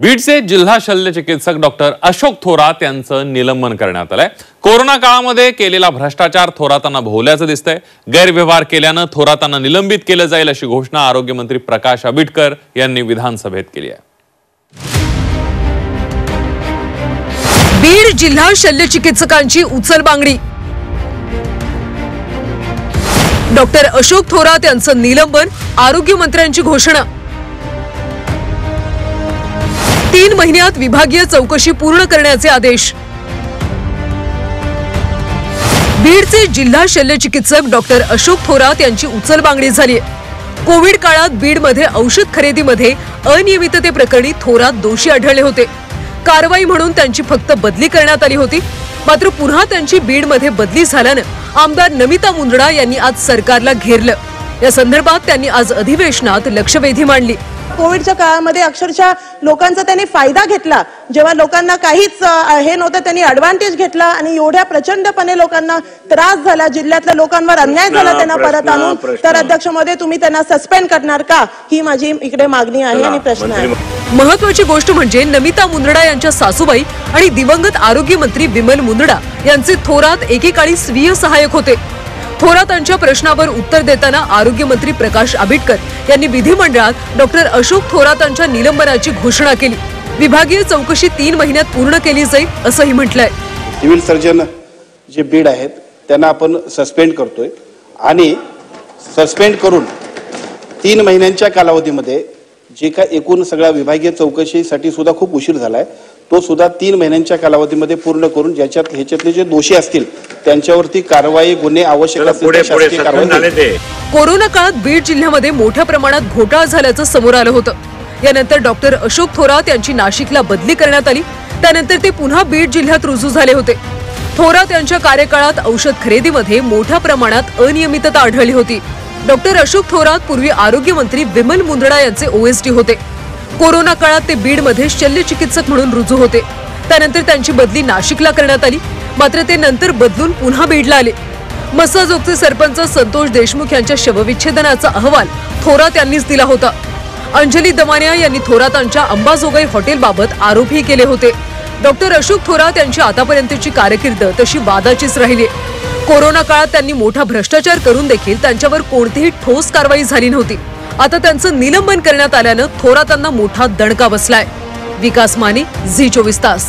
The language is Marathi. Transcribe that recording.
बीडचे जिल्हा शल्य चिकित्सक डॉक्टर अशोक थोरात यांचं निलंबन करण्यात आलंय। कोरोना काळामध्ये केलेला भ्रष्टाचार थोरातांना भोवल्याचं दिसतंय। गैरव्यवहार केल्यानं थोरातांना निलंबित केलं जाईल अशी घोषणा आरोग्यमंत्री प्रकाश आबिटकर यांनी विधानसभेत केली आहे। बीड जिल्हा शल्य चिकित्सकांची उचलबांगडी। डॉक्टर अशोक थोरात यांचं निलंबन, आरोग्यमंत्र्यांची घोषणा। 3 महिन्यात विभागीय चौकशी पूर्ण करण्याचे आदेश। बीडचे जिल्हा शल्य चिकित्सक डॉक्टर अशोक थोरात यांची उचलबांगडी झाली आहे। कोविड काळात बीडमध्ये औषध खरेदीमध्ये अनियमिततेप्रकरणी थोरात दोषी आढळले होते। कारवाई म्हणून त्यांची फक्त बदली करण्यात आली होती। मात्र पुन्हा त्यांची बीडमध्ये बदली झाल्यानं आमदार नमिता मुंदडा यांनी आज सरकारला घेरलं। या संदर्भात त्यांनी आज अधिवेशनात लक्षवेधी मांडली। कोविडच्या काळामध्ये अक्षरशः लोकांचा त्यांनी फायदा घेतला। जेव्हा लोकांना काहीच हे नव्हतं त्यांनी ॲडव्हान्टेज घेतला आणि एवढ्या प्रचंडपणे लोकांना त्रास झाला, जिल्ह्यातल्या लोकांवर अन्याय झाला त्यांना परत आणून। तर अध्यक्ष महोदय, तुम्ही त्यांना सस्पेंड करणार का, ही माझी इकडे मागणी आहे आणि प्रश्न आहे। महत्त्वाची गोष्ट म्हणजे नमिता मुंदडा यांच्या सासूबाई आणि दिवंगत आरोग्यमंत्री विमल मुंदडा यांचे थोरात एकेकाळी स्वीय सहाय्यक होते। थोरातांच्या प्रश्नावर उत्तर देताना आरोग्यमंत्री प्रकाश आबिटकर यांनी विधिमंडळात डॉक्टर अशोक थोरातांच्या निलंबनाची घोषणा केली। विभागीय चौकशी 3 महिन्यात पूर्ण केली जाईल असंही म्हटलंय। सिव्हिल सर्जन जे बीड आहेत त्यांना आपण सस्पेंड करतोय आणि सस्पेंड करून 3 महिन्यांच्या कालावधीमध्ये जे काय एकूण सगळ्या विभागीय चौकशीसाठी सुद्धा खूप उशीर झालाय तो सुद्धा 3 महिन्यांच्या कालावधीमध्ये पूर्ण करून ह्याच्यातले जे दोषी असतील त्यांच्यावरती कारवाई, गुन्हे आवश्यक असतील। कोरोना काळात बीड जिल्ह्यामध्ये मोठ्या प्रमाणात घोटाळा झाल्याचं समोर आलं होतं। यानंतर डॉक्टर अशोक थोरात यांची नाशिकला बदली करण्यात आली। त्यानंतर ते पुन्हा बीड जिल्ह्यात रुजू झाले होते। थोरात यांच्या कार्यकाळात औषध खरेदीमध्ये मोठ्या प्रमाणात अनियमितता आढळली होती। डॉक्टर अशोक थोरात पूर्वी आरोग्यमंत्री विमल मुंदडा यांचे ओएसडी होते। कोरोना काळात ते बीडमध्ये शल्य चिकित्सक म्हणून रुजू होते। त्यानंतर त्यांची बदली नाशिकला करण्यात आली। मात्र ते नंतर बदलून पुन्हा बीडला आले। मस्साजोगचे सरपंच संतोष देशमुख यांच्या शवविच्छेदनाचा अहवाल थोरात यांनीच दिला होता। अंजली दमानिया यांनी थोरातांच्या अंबाजोगाई हॉटेलबाबत आरोपही केले होते। डॉक्टर अशोक थोरात यांची आतापर्यंतची कारकीर्द तशी वादाचीच राहिली। कोरोना काळात त्यांनी मोठा भ्रष्टाचार करून देखील त्यांच्यावर कोणतीही ठोस कारवाई झाली नव्हती। आता त्यांचं निलंबन करण्यात आल्यानं थोरातांना मोठा दणका बसलाय। विकास माने, झी 24 तास।